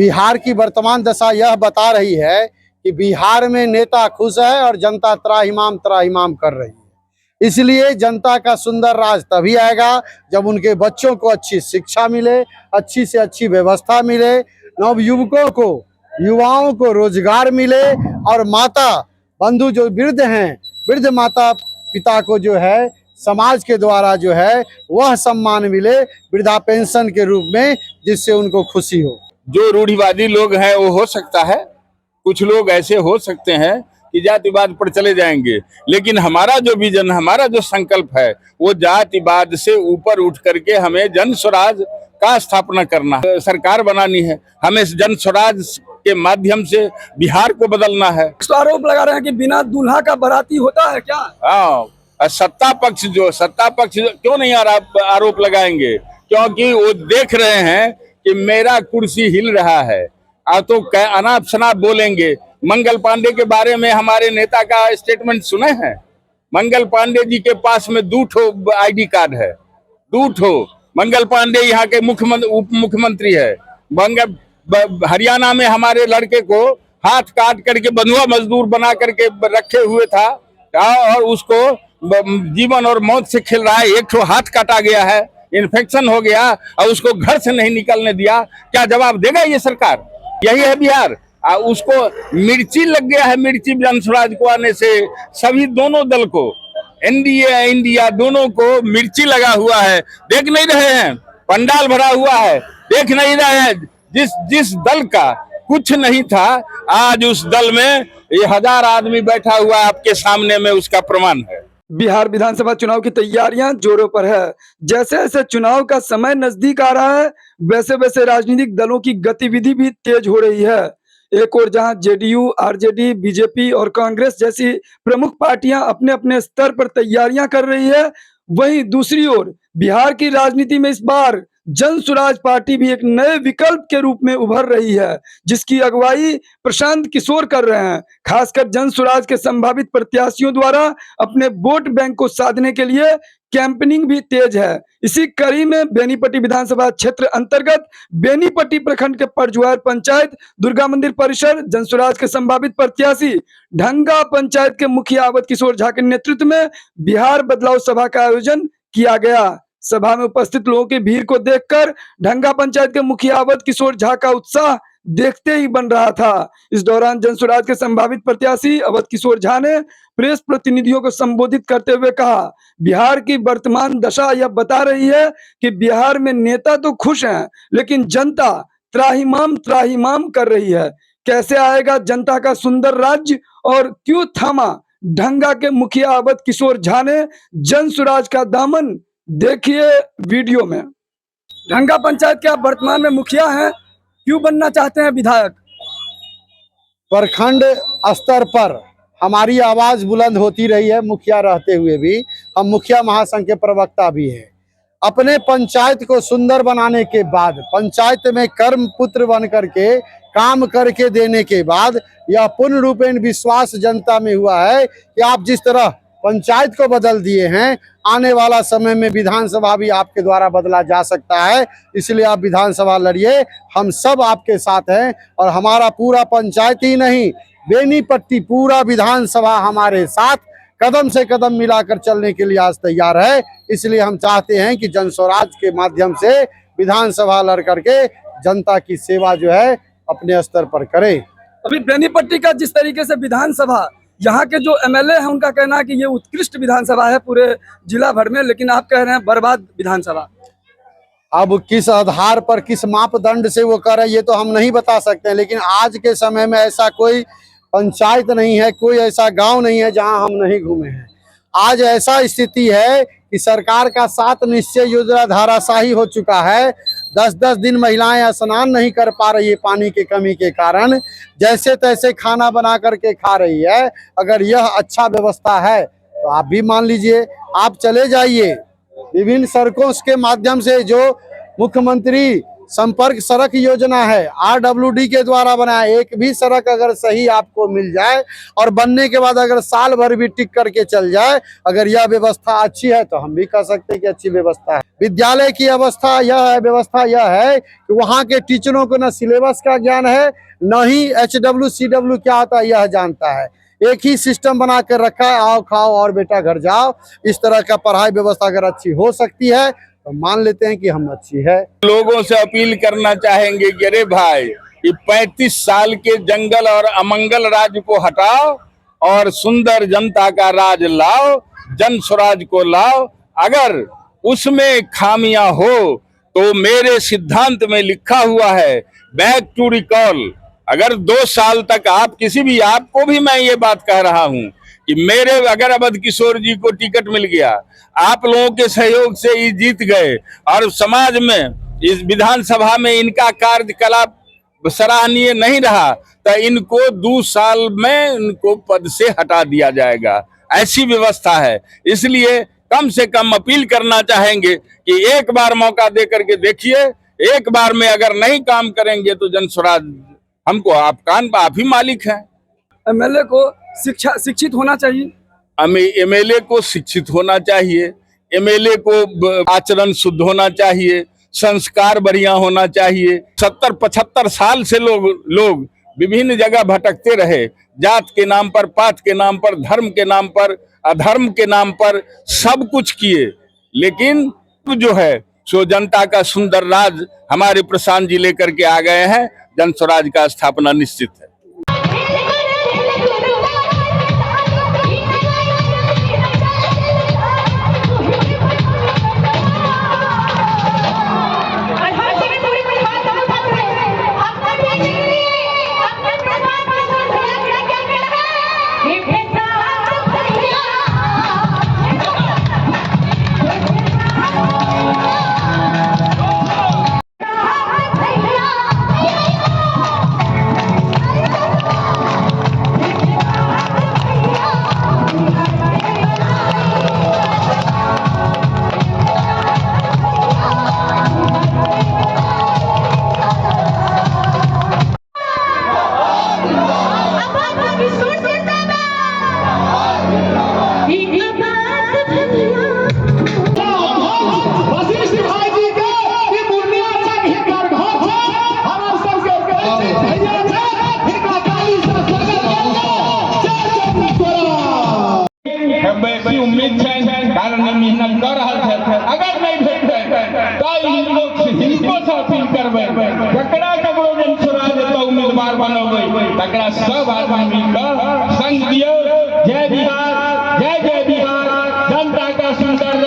बिहार की वर्तमान दशा यह बता रही है कि बिहार में नेता खुश है और जनता त्राहिमाम त्राहिमाम कर रही है। इसलिए जनता का सुंदर राज तभी आएगा जब उनके बच्चों को अच्छी शिक्षा मिले, अच्छी से अच्छी व्यवस्था मिले, नवयुवकों को, युवाओं को रोजगार मिले और माता बंधु जो वृद्ध हैं, वृद्ध माता पिता को जो है समाज के द्वारा जो है वह सम्मान मिले वृद्धा पेंशन के रूप में, जिससे उनको खुशी हो। जो रूढ़िवादी लोग हैं वो हो सकता है, कुछ लोग ऐसे हो सकते हैं कि जातिवाद पर चले जाएंगे, लेकिन हमारा जो विजन, हमारा जो संकल्प है वो जातिवाद से ऊपर उठ करके हमें जन स्वराज का स्थापना करना है, सरकार बनानी है। हमें जन स्वराज के माध्यम से बिहार को बदलना है। आरोप लगा रहे हैं कि बिना दूल्हा का बाराती होता है क्या? हाँ, सत्ता पक्ष क्यों नहीं आरोप लगाएंगे? क्योंकि वो देख रहे हैं कि मेरा कुर्सी हिल रहा है। तो अनाप शनाप बोलेंगे। मंगल पांडे के बारे में हमारे नेता का स्टेटमेंट सुने हैं? मंगल पांडे जी के पास में 2 आईडी कार्ड है, 2। मंगल पांडे यहाँ के उप मुख्यमंत्री है। हरियाणा में हमारे लड़के को हाथ काट करके बंधुआ मजदूर बना करके रखे हुए था और उसको जीवन और मौत से खेल रहा है। एक ठो हाथ काटा गया है, इन्फेक्शन हो गया और उसको घर से नहीं निकलने दिया। क्या जवाब देगा ये सरकार? यही है बिहार। उसको मिर्ची लग गया है। मिर्ची जन स्वराज को आने से सभी दोनों दल को, एनडीए इंडिया दोनों को मिर्ची लगा हुआ है। देख नहीं रहे हैं? पंडाल भरा हुआ है, देख नहीं रहे हैं? जिस दल का कुछ नहीं था, आज उस दल में ये 1000 आदमी बैठा हुआ आपके सामने में, उसका प्रमाण है। बिहार विधानसभा चुनाव की तैयारियां जोरों पर है। जैसे जैसे चुनाव का समय नजदीक आ रहा है, वैसे वैसे राजनीतिक दलों की गतिविधि भी तेज हो रही है। एक और जहां जेडीयू, आरजेडी, बीजेपी और कांग्रेस जैसी प्रमुख पार्टियां अपने अपने स्तर पर तैयारियां कर रही है, वहीं दूसरी ओर बिहार की राजनीति में इस बार जन स्वराज पार्टी भी एक नए विकल्प के रूप में उभर रही है, जिसकी अगुवाई प्रशांत किशोर कर रहे हैं। खासकर जन स्वराज के संभावित प्रत्याशियों द्वारा अपने वोट बैंक को साधने के लिए कैंपेनिंग भी तेज है। इसी कड़ी में बेनीपट्टी विधानसभा क्षेत्र अंतर्गत बेनीपट्टी प्रखंड के परजुआर पंचायत दुर्गा मंदिर परिसर जन स्वराज के संभावित प्रत्याशी ढंगा पंचायत के मुखिया अवध किशोर झा के नेतृत्व में बिहार बदलाव सभा का आयोजन किया गया। सभा में उपस्थित लोगों की भीड़ को देखकर ढंगा पंचायत के मुखिया अवध किशोर झा का उत्साह देखते ही बन रहा था। इस दौरान जन स्वराज के संभावित प्रत्याशी अवध किशोर झा ने प्रेस प्रतिनिधियों को संबोधित करते हुए कहा, बिहार की वर्तमान दशा यह बता रही है कि बिहार में नेता तो खुश हैं, लेकिन जनता त्राहिमाम त्राहिमाम कर रही है। कैसे आएगा जनता का सुंदर राज्य और क्यों थामा ढंगा के मुखिया अवध किशोर झा ने जन स्वराज का दामन? देखिए वीडियो में। ढंगा पंचायत के आप वर्तमान में मुखिया हैं, क्यों बनना चाहते हैं विधायक? प्रखंड स्तर पर हमारी आवाज बुलंद होती रही है, मुखिया रहते हुए भी। हम मुखिया महासंघ के प्रवक्ता भी हैं। अपने पंचायत को सुंदर बनाने के बाद, पंचायत में कर्म पुत्र बन करके काम करके देने के बाद, यह पूर्ण रूपेण विश्वास जनता में हुआ है कि आप जिस तरह पंचायत को बदल दिए हैं, आने वाला समय में विधानसभा भी आपके द्वारा बदला जा सकता है। इसलिए आप विधानसभा लड़िए, हम सब आपके साथ हैं। और हमारा पूरा पंचायत ही नहीं, बेनीपट्टी पूरा विधानसभा हमारे साथ कदम से कदम मिलाकर चलने के लिए आज तैयार है। इसलिए हम चाहते हैं कि जन स्वराज के माध्यम से विधानसभा लड़ करके जनता की सेवा जो है अपने स्तर पर करें। अभी बेनीपट्टी का जिस तरीके से विधानसभा, यहाँ के जो एमएलए हैं उनका कहना है कि ये उत्कृष्ट विधानसभा है पूरे जिला भर में, लेकिन आप कह रहे हैं बर्बाद विधानसभा। अब किस आधार पर, किस मापदंड से वो कर रहे हैं ये तो हम नहीं बता सकते, लेकिन आज के समय में ऐसा कोई पंचायत नहीं है, कोई ऐसा गांव नहीं है जहां हम नहीं घूमे हैं। आज ऐसा स्थिति है कि सरकार का 7 निश्चय योजना धाराशाही हो चुका है। 10-10 दिन महिलाएं स्नान नहीं कर पा रही है पानी की कमी के कारण, जैसे तैसे खाना बना करके खा रही है। अगर यह अच्छा व्यवस्था है तो आप भी मान लीजिए, आप चले जाइए विभिन्न सड़कों के माध्यम से जो मुख्यमंत्री संपर्क सड़क योजना है, RWD के द्वारा बनाया। एक भी सड़क अगर सही आपको मिल जाए और बनने के बाद अगर साल भर भी टिक करके चल जाए, अगर यह व्यवस्था अच्छी है तो हम भी कह सकते हैं कि अच्छी व्यवस्था है। विद्यालय की व्यवस्था यह है कि वहाँ के टीचरों को न सिलेबस का ज्ञान है, न ही HWCW क्या होता है यह जानता है। एक ही सिस्टम बना कर रखा है, आओ खाओ और बेटा घर जाओ। इस तरह का पढ़ाई व्यवस्था अगर अच्छी हो सकती है तो मान लेते हैं कि हम अच्छी है। लोगों से अपील करना चाहेंगे कि अरे भाई, ये 35 साल के जंगल और अमंगल राज को हटाओ और सुंदर जनता का राज लाओ, जन स्वराज को लाओ। अगर उसमें खामियां हो तो मेरे सिद्धांत में लिखा हुआ है, बैक टू रिकॉल। अगर 2 साल तक आप किसी भी, आपको भी मैं ये बात कह रहा हूं कि मेरे अगर अवध किशोर जी को टिकट मिल गया, आप लोगों के सहयोग से ये जीत गए और समाज में इस विधानसभा में इनका कार्यकलाप सराहनीय नहीं रहा, तो इनको 2 साल में इनको पद से हटा दिया जाएगा। ऐसी व्यवस्था है। इसलिए कम से कम अपील करना चाहेंगे कि एक बार मौका दे करके देखिए। एक बार में अगर नहीं काम करेंगे तो जन स्वराज हमको आप ही मालिक हैं। एमएलए को शिक्षित होना चाहिए। एमएलए को शिक्षित होना चाहिए, एमएलए को आचरण शुद्ध होना चाहिए, संस्कार बढ़िया होना चाहिए। 70-75 साल से लोग विभिन्न जगह भटकते रहे, जात के नाम पर, पात के नाम पर, धर्म के नाम पर, अधर्म के नाम पर, सब कुछ किए, लेकिन जो है सो जनता का सुंदर राज हमारे प्रशांत जी लेकर के आ गए हैं। जन स्वराज का स्थापना निश्चित है। उम्मीद है कारण मेहनत कर रहा है। अगर नहीं भेट तो हिनको से अपील करबे, जकरा ककरो जन स्वराज तो उम्मीदवार बनोगे, तकरा सब आदमी मिलकर संग दियो। जय बिहार, जय जय बिहार, जनता का सुंदर